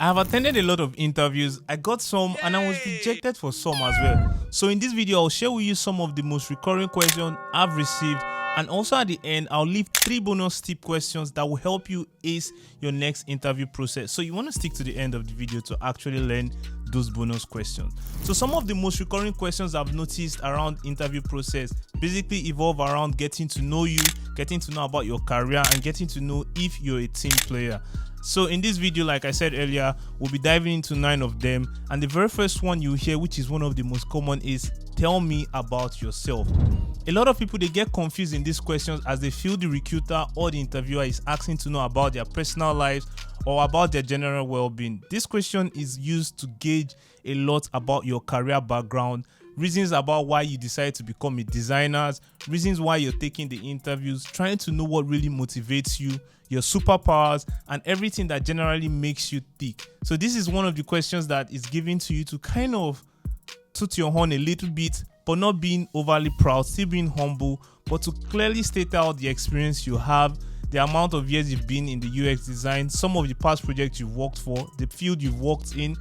I have attended a lot of interviews. I got some and I was rejected for some as well. So in this video, I'll share with you some of the most recurring questions I've received, and also at the end, I'll leave 3 bonus tip questions that will help you ace your next interview process. So you want to stick to the end of the video to actually learn those bonus questions. So some of the most recurring questions I've noticed around interview process basically evolve around getting to know you, getting to know about your career, and getting to know if you're a team player. So in this video, like I said earlier, we'll be diving into 9 of them, and the very first one you hear, which is one of the most common, is tell me about yourself. A lot of people, they get confused in these questions as they feel the recruiter or the interviewer is asking to know about their personal lives or about their general well-being. This question is used to gauge a lot about your career background, reasons about why you decided to become a designer, reasons why you're taking the interviews, trying to know what really motivates you, your superpowers, and everything that generally makes you tick. So this is one of the questions that is given to you to kind of toot your horn a little bit, but not being overly proud, still being humble, but to clearly state out the experience you have, the amount of years you've been in the UX design, some of the past projects you've worked for, the field you've worked in,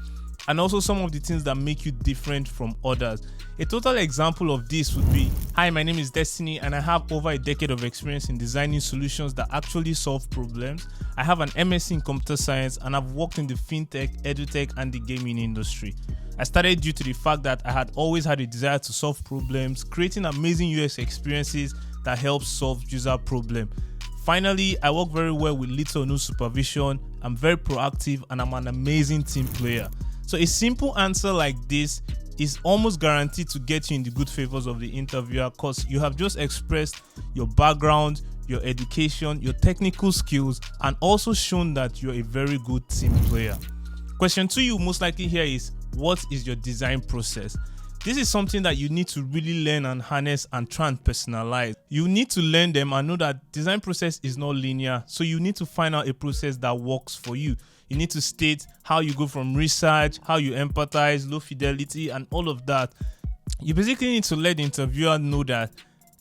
and also some of the things that make you different from others. A total example of this would be, hi, my name is Destiny and I have over a decade of experience in designing solutions that actually solve problems. I have an MSc in computer science and I've worked in the fintech, edutech, and the gaming industry. I started due to the fact that I had always had a desire to solve problems, creating amazing UX experiences that help solve user problems. Finally, I work very well with little or no supervision. I'm very proactive and I'm an amazing team player. So a simple answer like this is almost guaranteed to get you in the good favors of the interviewer, because you have just expressed your background, your education, your technical skills, and also shown that you're a very good team player. Question 2 you most likely hear is, what is your design process? This is something that you need to really learn and harness and try and personalize. You need to learn them and know that design process is not linear. So you need to find out a process that works for you. You need to state how you go from research, how you empathize, low fidelity, and all of that. You basically need to let the interviewer know that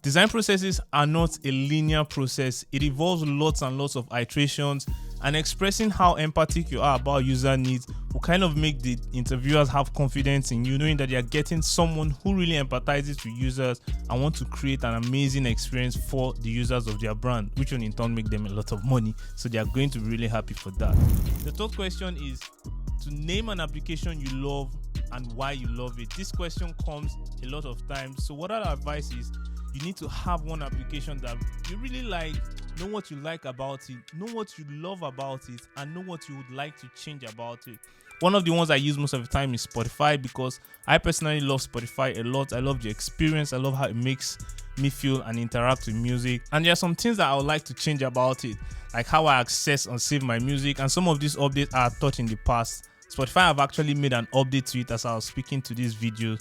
design processes are not a linear process. It involves lots and lots of iterations, and expressing how empathic you are about user needs will kind of make the interviewers have confidence in you, knowing that you're getting someone who really empathizes with users and want to create an amazing experience for the users of their brand, which will in turn make them a lot of money. So they are going to be really happy for that. The third question is to name an application you love and why you love it. This question comes a lot of times. So what our advice is, you need to have one application that you really like, know what you like about it, know what you love about it, and know what you would like to change about it. One of the ones I use most of the time is Spotify, because I personally love Spotify a lot. I love the experience. I love how it makes me feel and interact with music. And there are some things that I would like to change about it, like how I access and save my music, and some of these updates I thought in the past. Spotify have actually made an update to it as I was speaking to this video.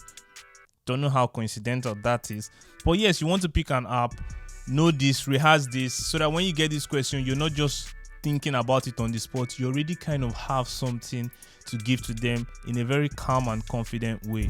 Don't know how coincidental that is, but yes, you want to pick an app, know this, rehearse this, so that when you get this question, you're not just thinking about it on the spot. You already kind of have something to give to them in a very calm and confident way.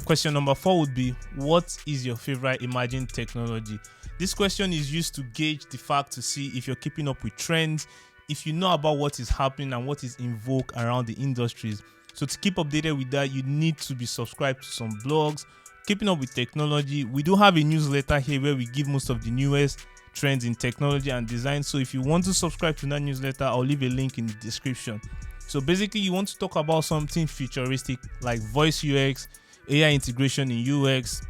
Question number 4 would be, what is your favorite emerging technology? This question is used to gauge the fact to see if you're keeping up with trends, if you know about what is happening and what is in vogue around the industries. So to keep updated with that, you need to be subscribed to some blogs, keeping up with technology. We do have a newsletter here where we give most of the newest trends in technology and design. So if you want to subscribe to that newsletter, I'll leave a link in the description. So basically, you want to talk about something futuristic like voice UX, AI integration in UX,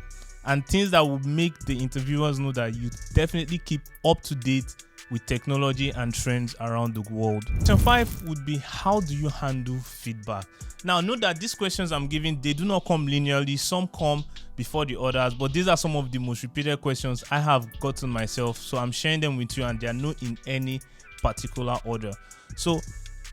and things that will make the interviewers know that you definitely keep up to date with technology and trends around the world. Question 5 would be, how do you handle feedback? Now, note that these questions I'm giving, they do not come linearly. Some come before the others, but these are some of the most repeated questions I have gotten myself. So I'm sharing them with you, and they are not in any particular order. So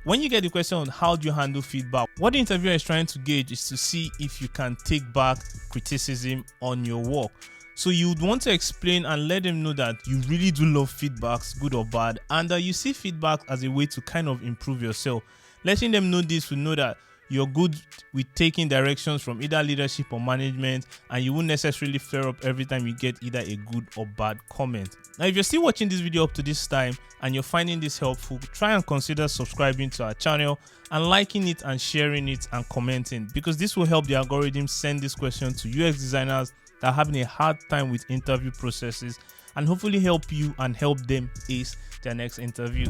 when you get the question on how do you handle feedback, what the interviewer is trying to gauge is to see if you can take back criticism on your work. So you would want to explain and let them know that you really do love feedbacks, good or bad, and that you see feedback as a way to kind of improve yourself. Letting them know this will know that you're good with taking directions from either leadership or management, and you won't necessarily flare up every time you get either a good or bad comment. Now, if you're still watching this video up to this time and you're finding this helpful, try and consider subscribing to our channel and liking it and sharing it and commenting, because this will help the algorithm send this question to UX designers that are having a hard time with interview processes, and hopefully help you and help them ace their next interview.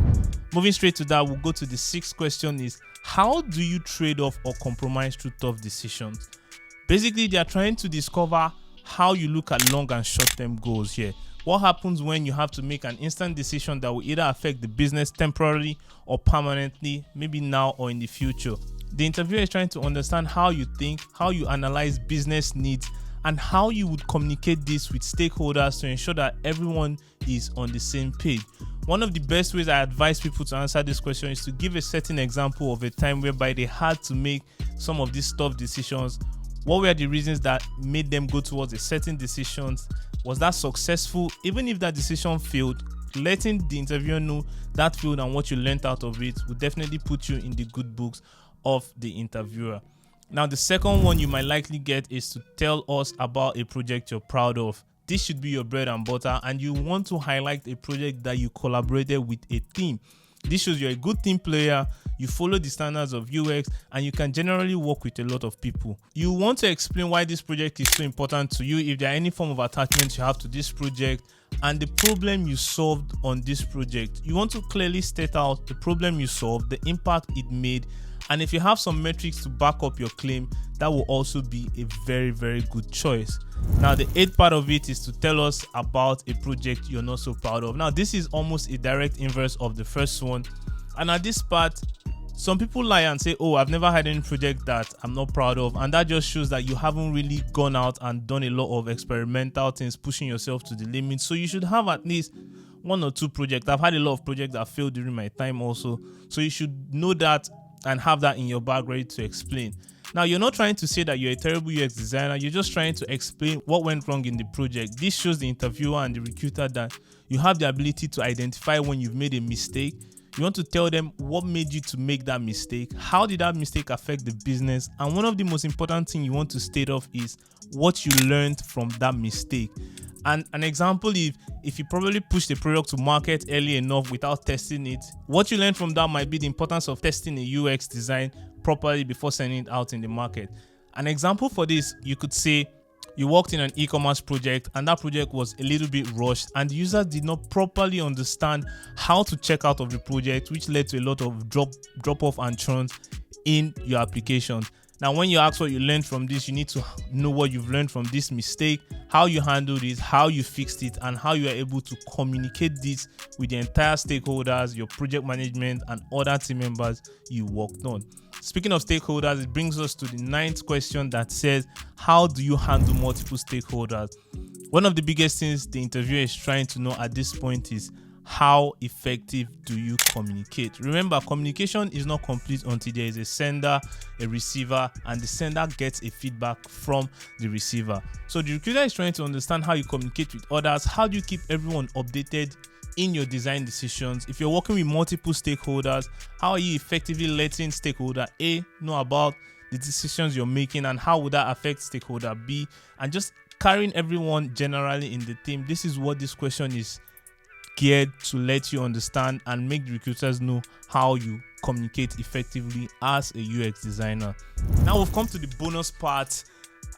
Moving straight to that, we'll go to the sixth question is, how do you trade off or compromise through tough decisions? Basically, they are trying to discover how you look at long and short-term goals here. What happens when you have to make an instant decision that will either affect the business temporarily or permanently, maybe now or in the future? The interviewer is trying to understand how you think, how you analyze business needs, and how you would communicate this with stakeholders to ensure that everyone is on the same page. One of the best ways I advise people to answer this question is to give a certain example of a time whereby they had to make some of these tough decisions. What were the reasons that made them go towards a certain decision? Was that successful? Even if that decision failed, letting the interviewer know that failed and what you learned out of it will definitely put you in the good books of the interviewer. Now, the second one you might likely get is to tell us about a project you're proud of. This should be your bread and butter, and you want to highlight a project that you collaborated with a team. This shows you're a good team player, you follow the standards of UX, and you can generally work with a lot of people. You want to explain why this project is so important to you, if there are any form of attachments you have to this project, and the problem you solved on this project. You want to clearly state out the problem you solved, the impact it made, and if you have some metrics to back up your claim, that will also be a very, very good choice. Now, the eighth part of it is to tell us about a project you're not so proud of. Now, this is almost a direct inverse of the first one. And at this part, some people lie and say, oh, I've never had any project that I'm not proud of. And that just shows that you haven't really gone out and done a lot of experimental things, pushing yourself to the limit. So you should have at least one or two projects. I've had a lot of projects that failed during my time also. So you should know that and have that in your bag ready to explain. Now, you're not trying to say that you're a terrible UX designer. You're just trying to explain what went wrong in the project. This shows the interviewer and the recruiter that you have the ability to identify when you've made a mistake. You want to tell them what made you to make that mistake. How did that mistake affect the business? And one of the most important things you want to state off is what you learned from that mistake. And an example, if you probably pushed the product to market early enough without testing it, what you learned from that might be the importance of testing a UX design properly before sending it out in the market. An example for this, you could say you worked in an e-commerce project and that project was a little bit rushed and the user did not properly understand how to check out of the project, which led to a lot of drop off and churns in your application. Now, when you ask what you learned from this, you need to know what you've learned from this mistake, how you handled it, how you fixed it, and how you are able to communicate this with the entire stakeholders, your project management, and other team members you worked on. Speaking of stakeholders, it brings us to the ninth question that says, how do you handle multiple stakeholders? One of the biggest things the interviewer is trying to know at this point is, how effective do you communicate? Remember, communication is not complete until there is a sender, a receiver, and the sender gets a feedback from the receiver. So the recruiter is trying to understand how you communicate with others. How do you keep everyone updated in your design decisions? If you're working with multiple stakeholders, how are you effectively letting stakeholder A know about the decisions you're making, and how would that affect stakeholder B? And just carrying everyone generally in the team. This is what this question is geared to let you understand and make the recruiters know how you communicate effectively as a UX designer. Now we've come to the bonus part,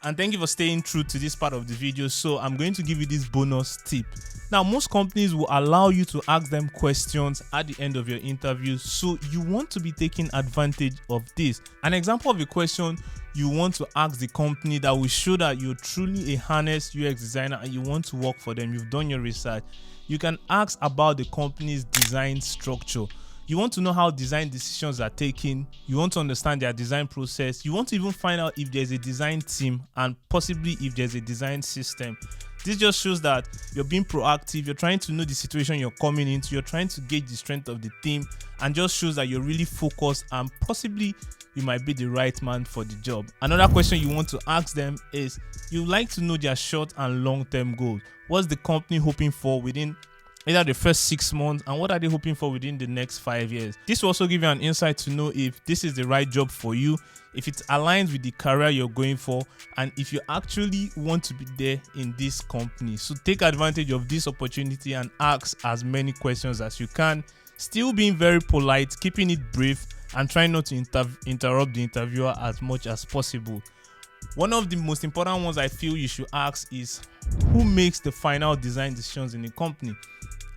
and thank you for staying true to this part of the video. So I'm going to give you this bonus tip. Now, most companies will allow you to ask them questions at the end of your interview, so you want to be taking advantage of this. An example of a question you want to ask the company that will show that you're truly a honest UX designer and you want to work for them, you've done your research. You can ask about the company's design structure. You want to know how design decisions are taken. You want to understand their design process. You want to even find out if there's a design team and possibly if there's a design system. This just shows that you're being proactive. You're trying to know the situation you're coming into. You're trying to gauge the strength of the team, and just shows that you're really focused and possibly you might be the right man for the job. Another question you want to ask them is, you like to know their short and long-term goals. What's the company hoping for within either the first 6 months, and what are they hoping for within the next 5 years. This will also give you an insight to know if this is the right job for you, if it aligns with the career you're going for, and if you actually want to be there in this company. So take advantage of this opportunity and ask as many questions as you can, still being very polite, keeping it brief, and trying not to interrupt the interviewer as much as possible. One of the most important ones I feel you should ask is, who makes the final design decisions in the company?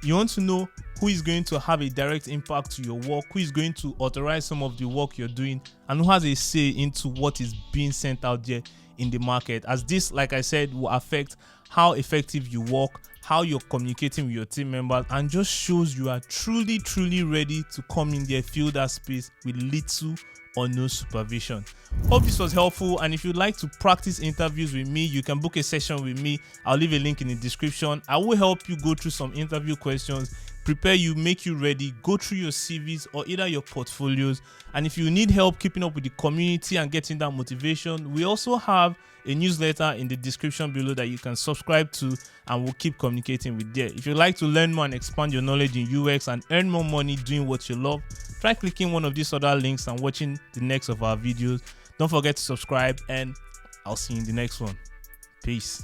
You want to know who is going to have a direct impact to your work, who is going to authorize some of the work you're doing, and who has a say into what is being sent out there in the market, as this, like I said, will affect how effective you work, how you're communicating with your team members, and just shows you are truly ready to come in there, fill that space with little or no supervision. Hope this was helpful, and if you'd like to practice interviews with me, you can book a session with me. I'll leave a link in the description. I will help you go through some interview questions, prepare you, make you ready, go through your CVs or either your portfolios. And if you need help keeping up with the community and getting that motivation, we also have a newsletter in the description below that you can subscribe to, and we'll keep communicating with there. If you'd like to learn more and expand your knowledge in UX and earn more money doing what you love, try clicking one of these other links and watching the next of our videos. Don't forget to subscribe, and I'll see you in the next one. Peace.